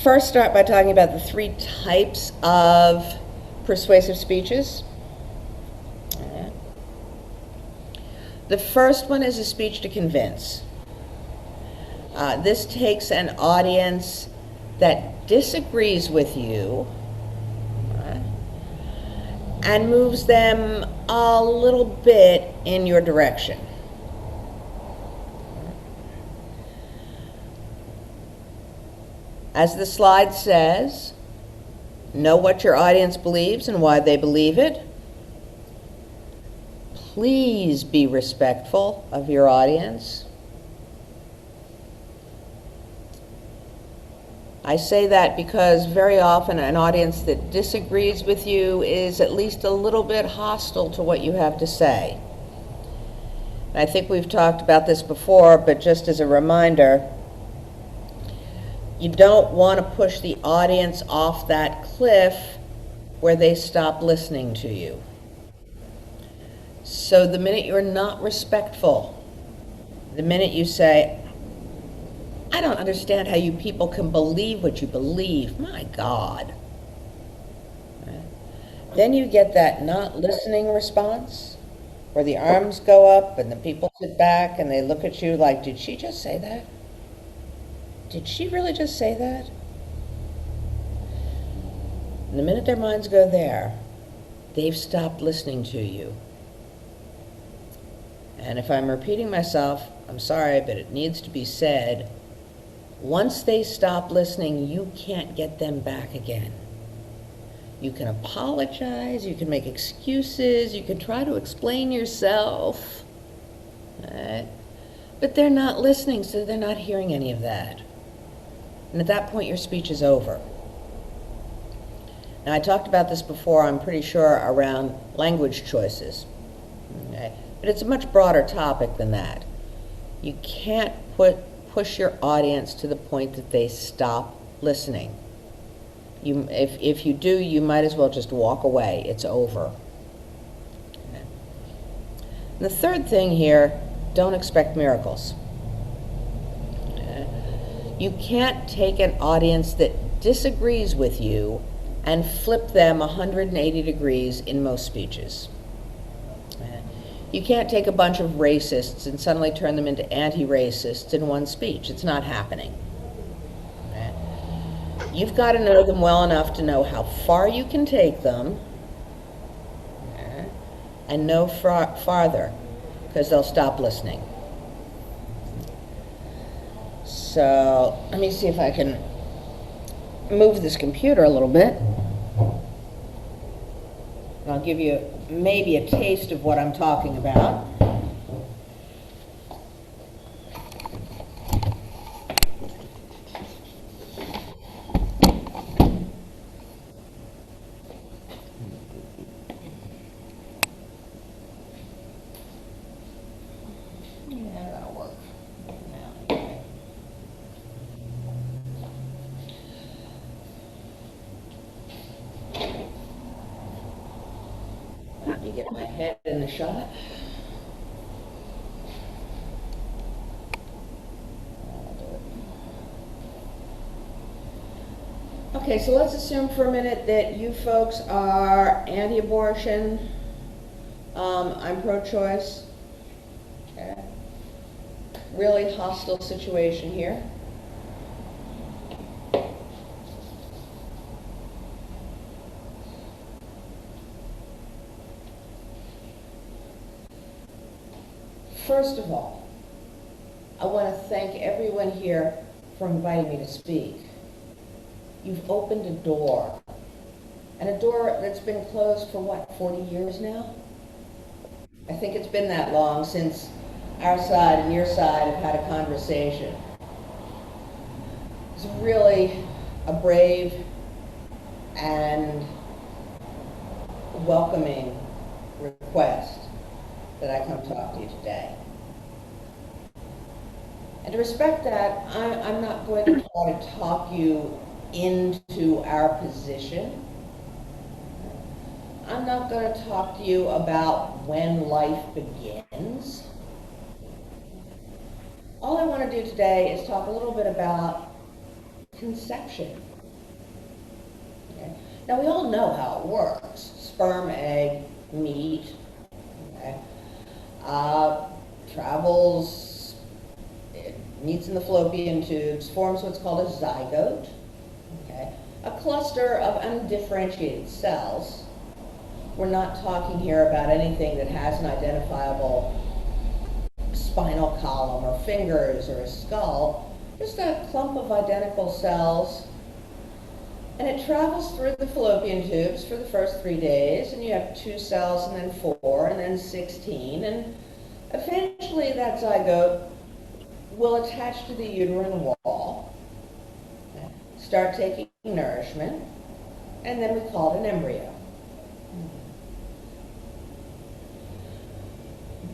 first start by talking about the three types of persuasive speeches. The first one is a speech to convince. This takes an audience that disagrees with you and moves them a little bit in your direction. As the slide says, know what your audience believes and why they believe it. Please be respectful of your audience. I say that because very often an audience that disagrees with you is at least a little bit hostile to what you have to say. And I think we've talked about this before, but just as a reminder, you don't want to push the audience off that cliff where they stop listening to you. So the minute you're not respectful, the minute you say, I don't understand how you people can believe what you believe, my God. Right? Then you get that not listening response where the arms go up and the people sit back and they look at you like, did she just say that? Did she really just say that? And the minute their minds go there, they've stopped listening to you. And if I'm repeating myself, I'm sorry, but it needs to be said. Once they stop listening, you can't get them back again. You can apologize, you can make excuses, you can try to explain yourself. Right? But they're not listening, so they're not hearing any of that. And at that point, your speech is over. Now, I talked about this before, I'm pretty sure, around language choices. Okay? But it's a much broader topic than that. You can't push your audience to the point that they stop listening. If you do, you might as well just walk away. It's over. Okay. And the third thing here, don't expect miracles. Okay. You can't take an audience that disagrees with you and flip them 180 degrees in most speeches. You can't take a bunch of racists and suddenly turn them into anti-racists in one speech. It's not happening. Okay? You've got to know them well enough to know how far you can take them, okay, and no farther, because they'll stop listening. So let me see if I can move this computer a little bit. I'll give you maybe a taste of what I'm talking about. Yeah, that'll work. Let me get my head in the shot. Okay, so let's assume for a minute that you folks are anti-abortion. I'm pro-choice. Okay. Really hostile situation here. First of all, I want to thank everyone here for inviting me to speak. You've opened a door, and a door that's been closed for what, 40 years now? I think it's been that long since our side and your side have had a conversation. It's really a brave and welcoming request that I come talk to you today. And to respect that, I'm not going to try to talk you into our position. I'm not going to talk to you about when life begins. All I want to do today is talk a little bit about conception. Now, we all know how it works. Sperm, egg, meat, okay? Travels, it meets in the fallopian tubes, forms what's called a zygote, okay? A cluster of undifferentiated cells. We're not talking here about anything that has an identifiable spinal column or fingers or a skull, just a clump of identical cells. And it travels through the fallopian tubes for the first 3 days, and you have 2 cells, and then 4, and then 16, and eventually that zygote will attach to the uterine wall, start taking nourishment, and then we call it an embryo.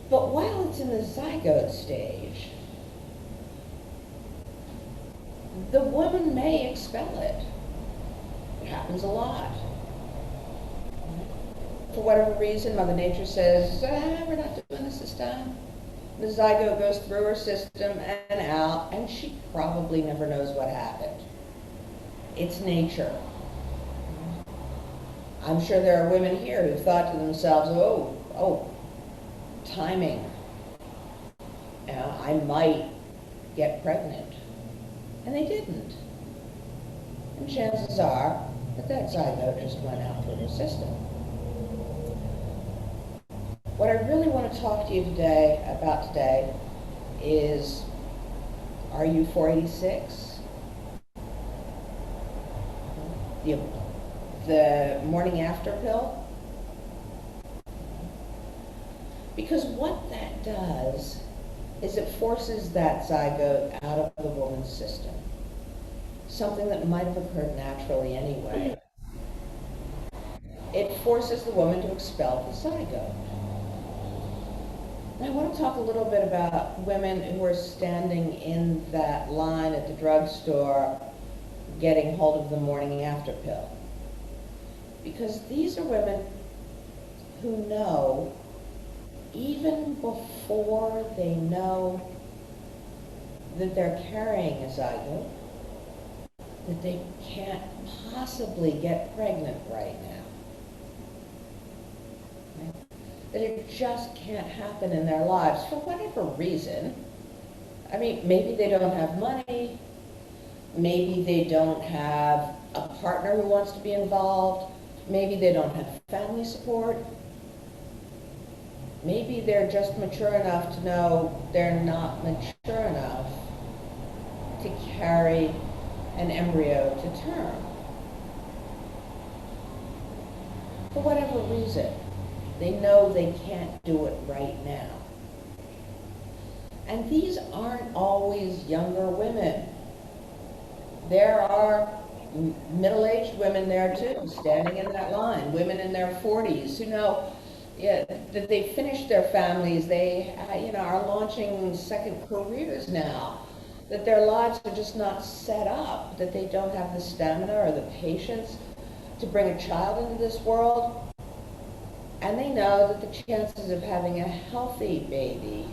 But while it's in the zygote stage, the woman may expel it. It happens a lot. For whatever reason, Mother Nature says, we're not doing this time. The zygote goes through her system and out, and she probably never knows what happened. It's nature. I'm sure there are women here who thought to themselves, oh, timing. I might get pregnant. And they didn't. And chances are that zygote just went out through her system. What I really want to talk to you about today is, are you 486? The morning after pill? Because what that does is it forces that zygote out of the woman's system. Something that might have occurred naturally anyway. It forces the woman to expel the zygote. And I want to talk a little bit about women who are standing in that line at the drugstore getting hold of the morning after pill. Because these are women who know, even before they know that they're carrying a zygote, that they can't possibly get pregnant right now. Right? That it just can't happen in their lives for whatever reason. I mean, maybe they don't have money, maybe they don't have a partner who wants to be involved, maybe they don't have family support, maybe they're just mature enough to know they're not mature enough to carry an embryo to term. For whatever reason, they know they can't do it right now. And these aren't always younger women. There are middle-aged women there too, standing in that line, women in their 40s who know that they finished their families, they are launching second careers now, that their lives are just not set up, that they don't have the stamina or the patience to bring a child into this world. And they know that the chances of having a healthy baby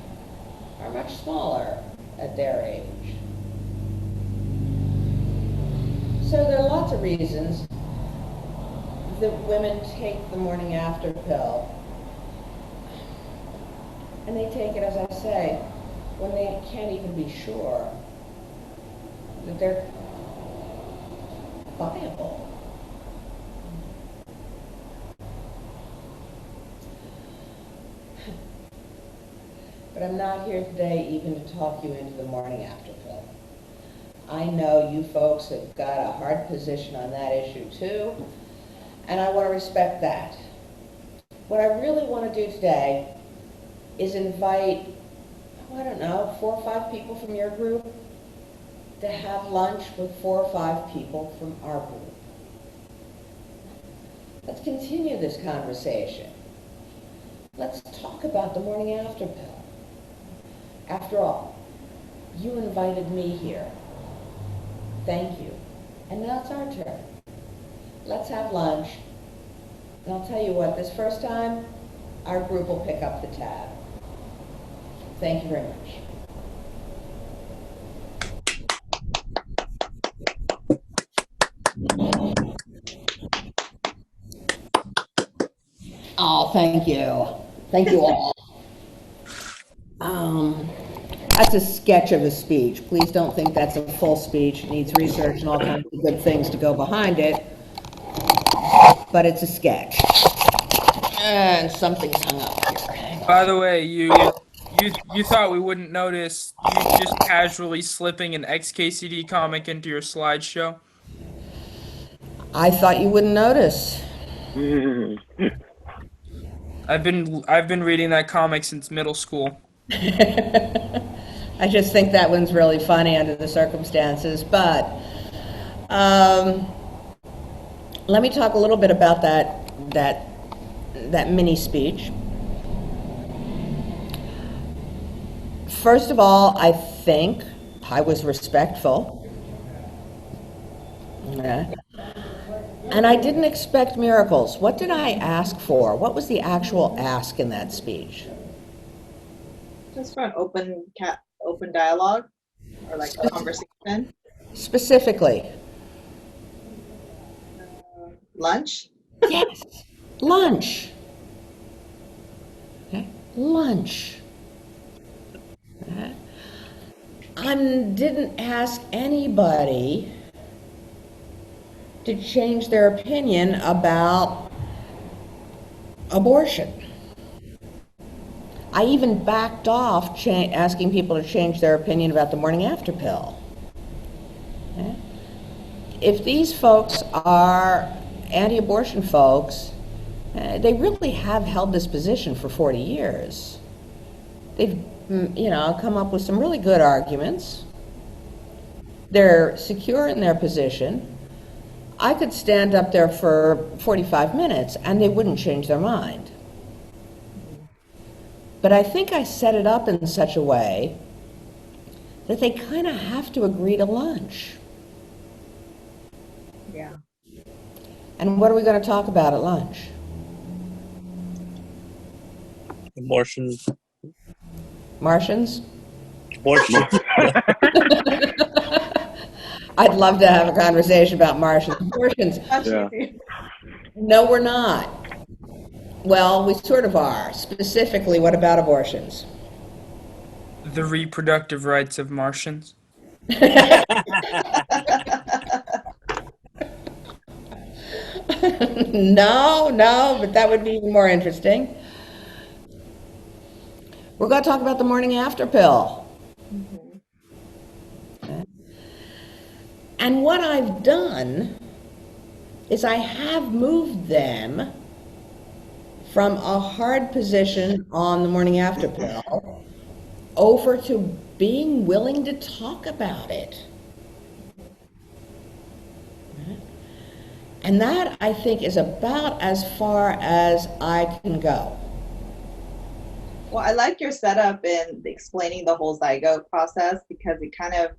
are much smaller at their age. So there are lots of reasons that women take the morning after pill. And they take it, as I say, when they can't even be sure that they're viable. But I'm not here today even to talk you into the morning after pill. I know you folks have got a hard position on that issue too, and I want to respect that. What I really want to do today is invite, I don't know, 4 or 5 people from your group to have lunch with 4 or 5 people from our group. Let's continue this conversation. Let's talk about the morning after pill. After all, you invited me here. Thank you. And now it's our turn. Let's have lunch. And I'll tell you what, this first time, our group will pick up the tab. Thank you very much. Oh, thank you. Thank you all. Um, that's a sketch of a speech. Please don't think that's a full speech. It needs research and all kinds of good things to go behind it. But it's a sketch. And something's hung up here. Hang By on. the way, you thought we wouldn't notice you just casually slipping an XKCD comic into your slideshow? I thought you wouldn't notice. I've been reading that comic since middle school. I just think that one's really funny under the circumstances. But um, let me talk a little bit about that mini speech. First of all, I think I was respectful. Yeah. And I didn't expect miracles. What did I ask for? What was the actual ask in that speech? Just for an open dialogue or like a conversation. Specifically. Lunch. Yes, lunch. Okay, lunch. Okay. I didn't ask anybody to change their opinion about abortion. I even backed off asking people to change their opinion about the morning after pill. Okay? If these folks are anti-abortion folks, they really have held this position for 40 years. They've, come up with some really good arguments. They're secure in their position. I could stand up there for 45 minutes and they wouldn't change their mind. But I think I set it up in such a way that they kind of have to agree to lunch. Yeah. And what are we going to talk about at lunch? Abortion. Martians? Abortion. I'd love to have a conversation about Martians. Abortions. Yeah. No, we're not. Well, we sort of are. Specifically, what about abortions? The reproductive rights of Martians. No, but that would be even more interesting. We're going to talk about the morning after pill. Mm-hmm. Okay. And what I've done is I have moved them from a hard position on the morning after pill over to being willing to talk about it. And that, I think, is about as far as I can go. Well, I like your setup in explaining the whole zygote process because it kind of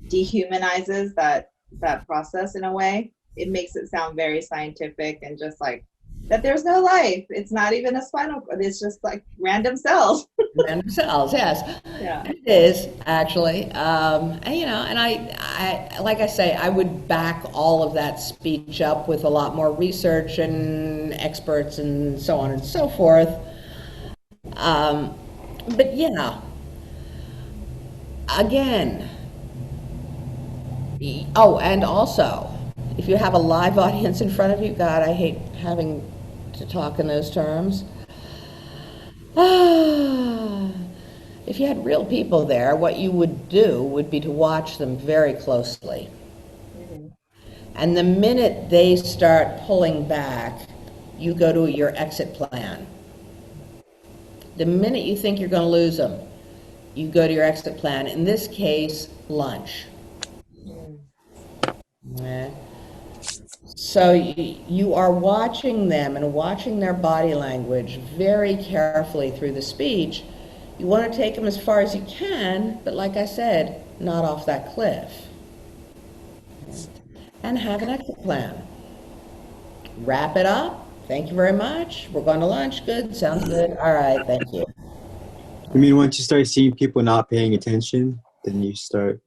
dehumanizes that process in a way. It makes it sound very scientific and just like that there's no life. It's not even a spinal cord. It's just like random cells. Random cells, yes. Yeah. It is, actually. And I, like I say, I would back all of that speech up with a lot more research and experts and so on and so forth. But yeah, again, oh, and also, if you have a live audience in front of you, God, I hate having to talk in those terms. If you had real people there, what you would do would be to watch them very closely. Mm-hmm. And the minute they start pulling back, you go to your exit plan. The minute you think you're going to lose them, you go to your exit plan. In this case, lunch. Yeah. So you are watching them and watching their body language very carefully through the speech. You want to take them as far as you can, but like I said, not off that cliff. And have an exit plan. Wrap it up. Thank you very much. We're going to lunch. Good. Sounds good. All right. Thank you. I mean, once you start seeing people not paying attention, then you start,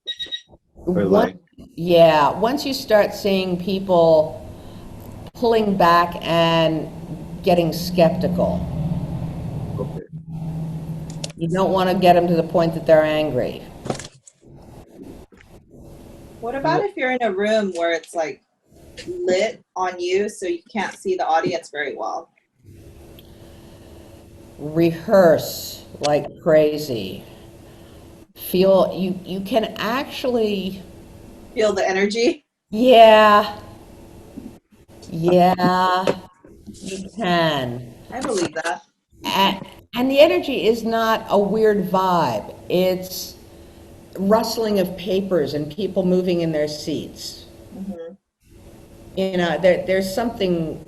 or like, yeah, once you start seeing people pulling back and getting skeptical. Okay. You don't want to get them to the point that they're angry. What about if you're in a room where it's like lit on you so you can't see the audience very well? Rehearse like crazy. Feel you can actually, Feel the energy? yeah, yeah, you can. I believe that. And the energy is not a weird vibe. It's rustling of papers and people moving in their seats. Hmm. You know, there's something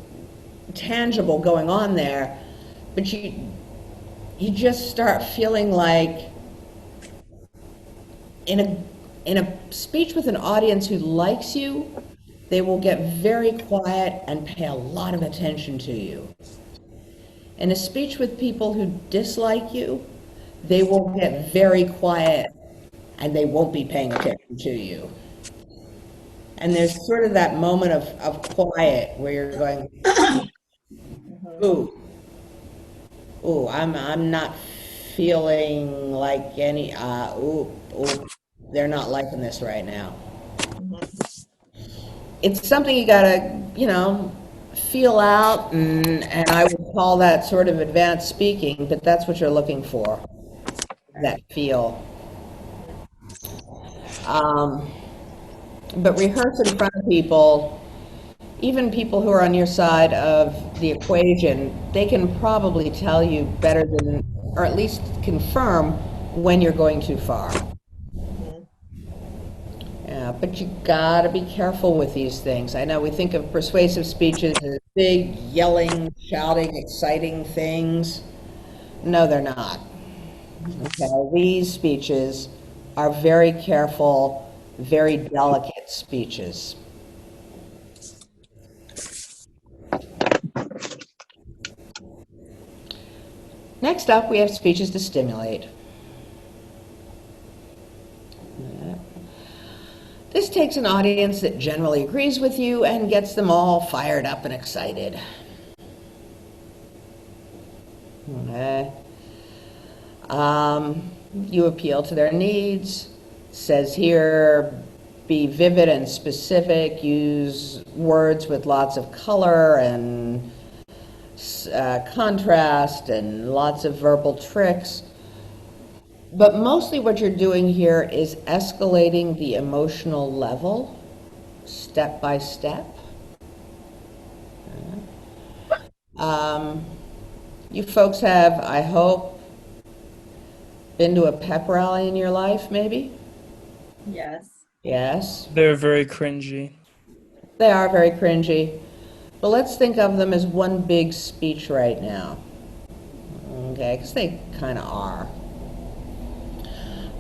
tangible going on there, but you just start feeling like in a speech with an audience who likes you, they will get very quiet and pay a lot of attention to you. In a speech with people who dislike you, they will get very quiet and they won't be paying attention to you. And there's sort of that moment of quiet where you're going, ooh, ooh, I'm not feeling like any, ooh, they're not liking this right now. It's something you gotta, feel out, and I would call that sort of advanced speaking, but that's what you're looking for, that feel. But rehearse in front of people, even people who are on your side of the equation, they can probably tell you better than, or at least confirm when you're going too far. Yeah, but you gotta be careful with these things. I know we think of persuasive speeches as big, yelling, shouting, exciting things. No, they're not. Okay, these speeches are very careful, very delicate speeches. Next up, we have speeches to stimulate. This takes an audience that generally agrees with you and gets them all fired up and excited. Okay. You appeal to their needs. It says here, be vivid and specific. Use words with lots of color and contrast and lots of verbal tricks. But mostly what you're doing here is escalating the emotional level step by step. You folks have, I hope, been to a pep rally in your life, maybe? Yes. Yes. They're very cringy. They are very cringy. But let's think of them as one big speech right now. Okay, because they kind of are.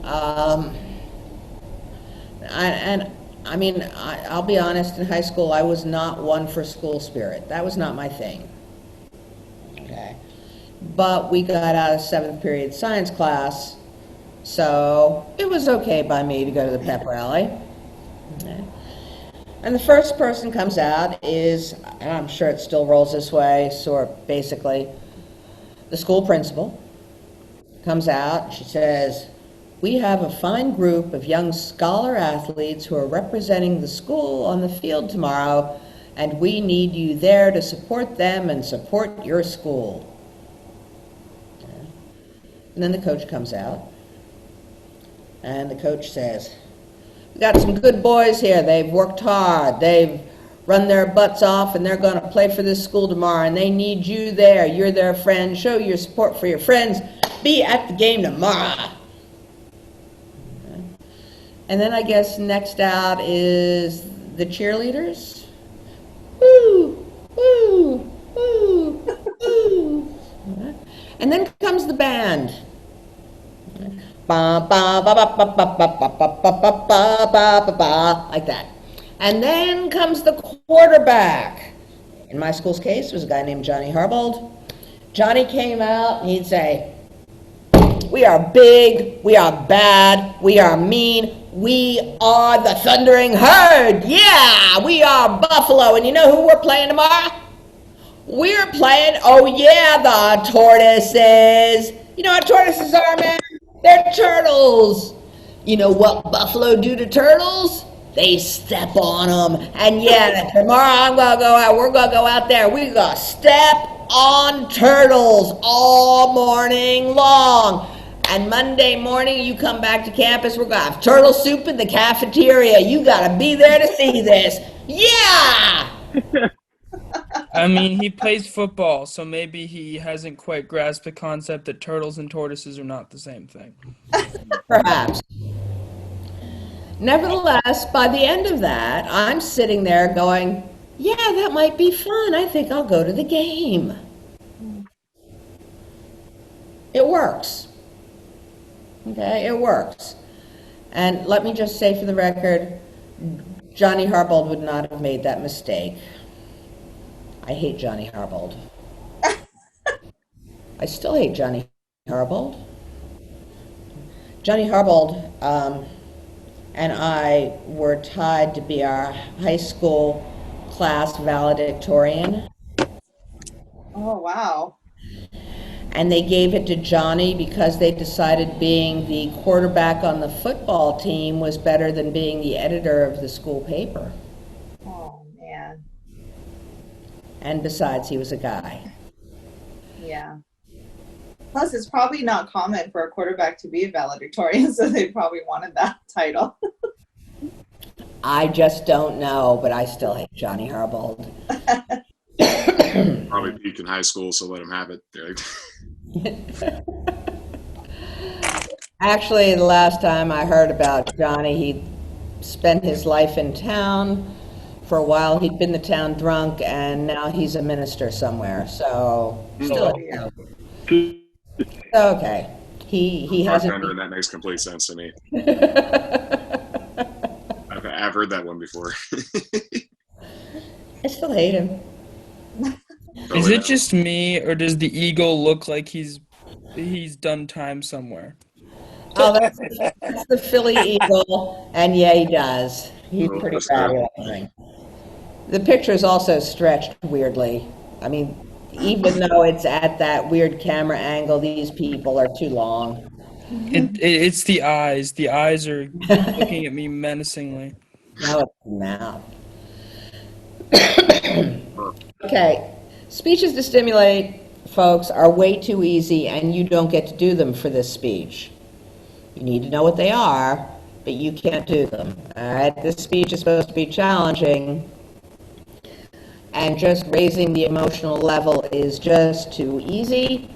I'll be honest, in high school, I was not one for school spirit. That was not my thing. Okay. But we got out of 7th period science class, so it was okay by me to go to the pep rally. Okay. And the first person comes out is, and I'm sure it still rolls this way, basically, the school principal comes out, she says, we have a fine group of young scholar athletes who are representing the school on the field tomorrow, and we need you there to support them and support your school. And then the coach comes out, and the coach says, we got some good boys here. They've worked hard. They've run their butts off, and they're going to play for this school tomorrow, and they need you there. You're their friend. Show your support for your friends. Be at the game tomorrow. And then I guess next out is the cheerleaders. Woo, woo, woo, woo. And then comes the band. Ba, ba, ba, ba, ba, ba, ba, ba, ba, ba, ba, ba, ba, ba, like that. And then comes the quarterback. In my school's case, it was a guy named Johnny Harbold. Johnny came out and he'd say, we are big, we are bad, we are mean, we are the Thundering Herd. Yeah, we are Buffalo. And you know who we're playing tomorrow? We're playing, oh yeah, the tortoises. You know what tortoises are, man? They're turtles. You know what buffalo do to turtles? They step on them. And yeah, tomorrow I'm gonna go out. We're gonna go out there. We're gonna step on turtles all morning long. And Monday morning, you come back to campus. We're gonna have turtle soup in the cafeteria. You gotta be there to see this. Yeah. I mean, he plays football, so maybe he hasn't quite grasped the concept that turtles and tortoises are not the same thing. Perhaps. Nevertheless, by the end of that, I'm sitting there going, yeah, that might be fun. I think I'll go to the game. It works. Okay, it works. And let me just say for the record, Johnny Harbold would not have made that mistake. I hate Johnny Harbold. I still hate Johnny Harbold. Johnny Harbold and I were tied to be our high school class valedictorian. Oh, wow. And they gave it to Johnny because they decided being the quarterback on the football team was better than being the editor of the school paper. Oh, man. And besides, he was a guy. Yeah. Plus, it's probably not common for a quarterback to be a valedictorian, so they probably wanted that title. I just don't know, but I still hate Johnny Harbold. Probably peaked in high school, so let him have it. Actually, the last time I heard about Johnny, he spent his life in town. For a while, he'd been the town drunk, and now he's a minister somewhere. So, still, Yeah. okay. He hasn't. And that makes complete sense to me. I've heard that one before. I still hate him. Is it just me, or does the eagle look like he's done time somewhere? Oh, that's the Philly Eagle, and yeah, he does. He's pretty bad looking. The picture is also stretched weirdly. I mean, even though it's at that weird camera angle, these people are too long. It's the eyes. The eyes are looking at me menacingly. Now it's the mouth. Okay, speeches to stimulate, folks, are way too easy, and you don't get to do them for this speech. You need to know what they are, but you can't do them. All right, this speech is supposed to be challenging, and just raising the emotional level is just too easy,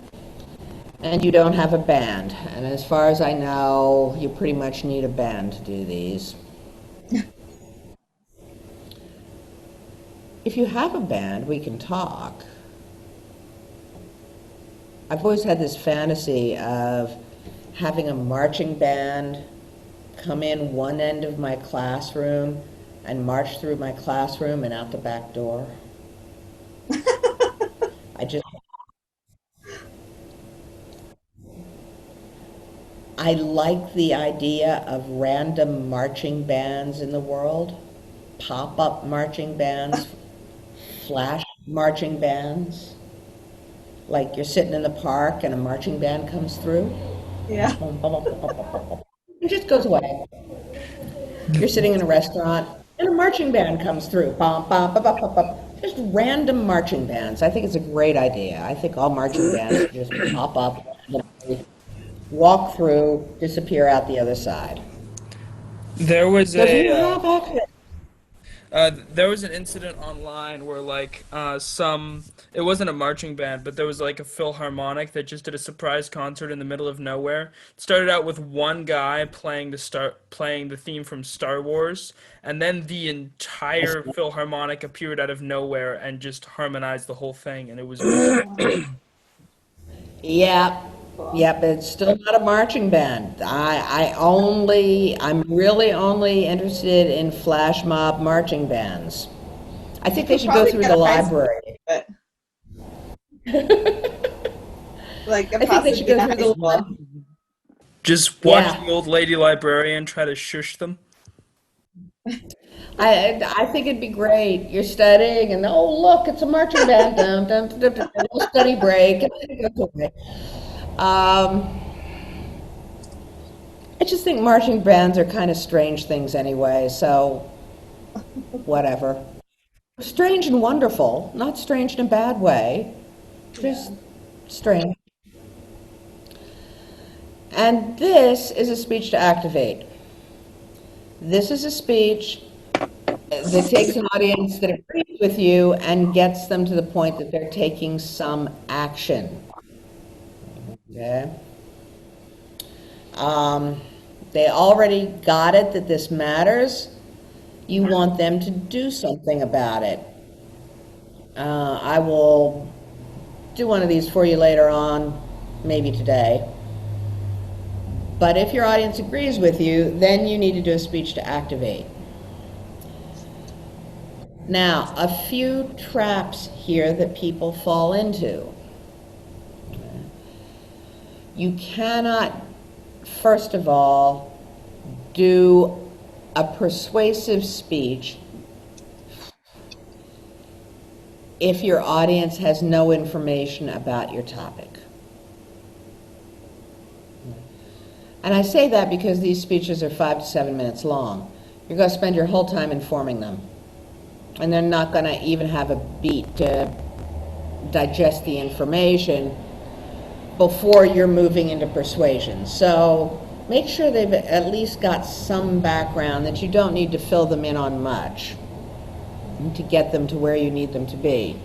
and you don't have a band. And as far as I know, you pretty much need a band to do these. If you have a band, we can talk. I've always had this fantasy of having a marching band come in one end of my classroom and march through my classroom and out the back door. I like the idea of random marching bands in the world, pop-up marching bands, flash marching bands. Like you're sitting in the park and a marching band comes through. Yeah. It just goes away. You're sitting in a restaurant and a marching band comes through. Just random marching bands. I think it's a great idea. I think all marching bands just pop up, walk through, disappear out the other side. There was So do you have access? There was an incident online where it wasn't a marching band, but there was like a philharmonic that just did a surprise concert in the middle of nowhere. It started out with one guy playing the theme from Star Wars, and then the entire philharmonic appeared out of nowhere and just harmonized the whole thing, and it was Yeah. Yeah, but it's still not a marching band. I'm really only interested in flash mob marching bands. I think they should go through the library. Like I think they should go through the library. just watch the old lady librarian try to shush them. I think it'd be great. You're studying, and oh look, it's a marching band. Dum, dum, dum, dum, dum, little study break. And then it goes away. Um, I just think marching bands are kind of strange things anyway. So whatever. Strange and wonderful, not strange in a bad way. Just strange. And this is a speech to activate. This is a speech that takes an audience that agrees with you and gets them to the point that they're taking some action. Okay? They already got it that this matters. You want them to do something about it. I will do one of these for you later on, maybe today. But if your audience agrees with you, then you need to do a speech to activate. Now, a few traps here that people fall into. You cannot, first of all, do a persuasive speech if your audience has no information about your topic. And I say that because these speeches are 5 to 7 minutes long. You're going to spend your whole time informing them. And they're not going to even have a beat to digest the information before you're moving into persuasion. So make sure they've at least got some background, that you don't need to fill them in on much to get them to where you need them to be.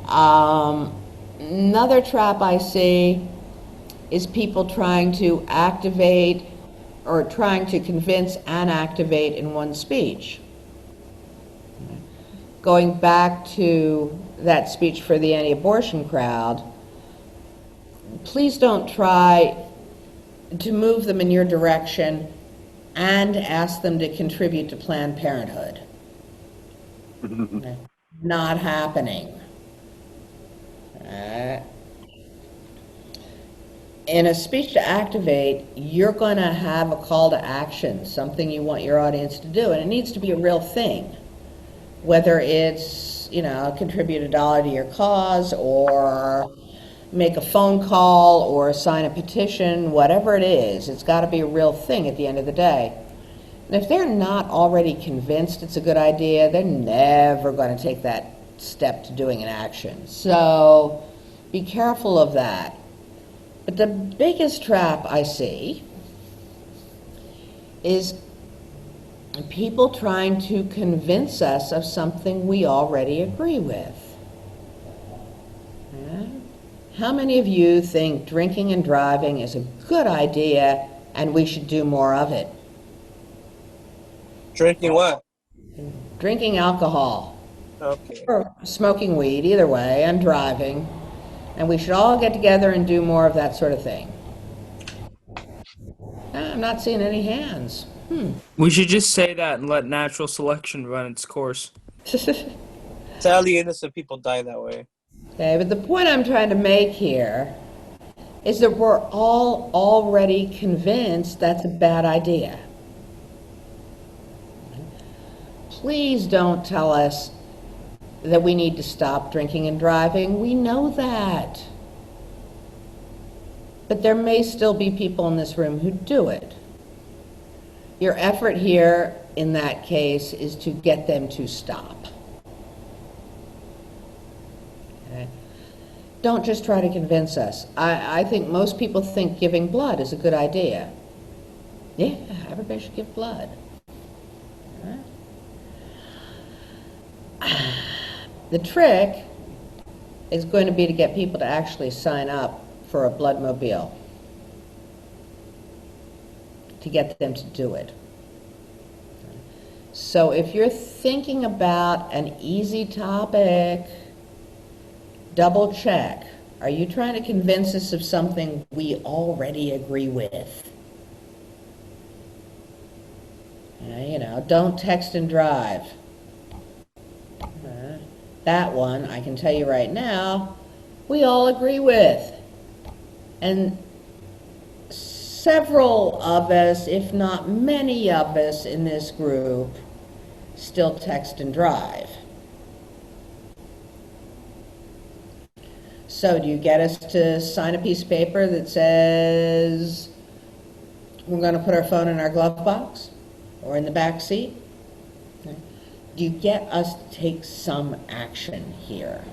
Another trap I see is people trying to activate or trying to convince and activate in one speech. Going back to that speech for the anti-abortion crowd, please don't try to move them in your direction and ask them to contribute to Planned Parenthood. Not happening. In a speech to activate, you're going to have a call to action, something you want your audience to do, and it needs to be a real thing. Whether it's, contribute $1 to your cause, or make a phone call, or sign a petition, whatever it is, it's got to be a real thing at the end of the day. And if they're not already convinced it's a good idea, they're never going to take that step to doing an action. So be careful of that. But the biggest trap I see is people trying to convince us of something we already agree with. Yeah? How many of you think drinking and driving is a good idea and we should do more of it? Drinking what? Drinking alcohol, Okay. or smoking weed, either way, and driving. And we should all get together and do more of that sort of thing. I'm not seeing any hands. We should just say that and let natural selection run its course. Sadly, innocent people die that way. Okay, but the point I'm trying to make here is that we're all already convinced that's a bad idea. Please don't tell us that we need to stop drinking and driving. We know that. But there may still be people in this room who do it. Your effort here in that case is to get them to stop. Okay? Don't just try to convince us. I think most people think giving blood is a good idea. Yeah, everybody should give blood. The trick is going to be to get people to actually sign up for a bloodmobile, to get them to do it. So if you're thinking about an easy topic, double check. Are you trying to convince us of something we already agree with? Don't text and drive. That one, I can tell you right now, we all agree with. And several of us, if not many of us in this group, still text and drive. So do you get us to sign a piece of paper that says we're going to put our phone in our glove box or in the back seat? Okay. Do you get us to take some action here?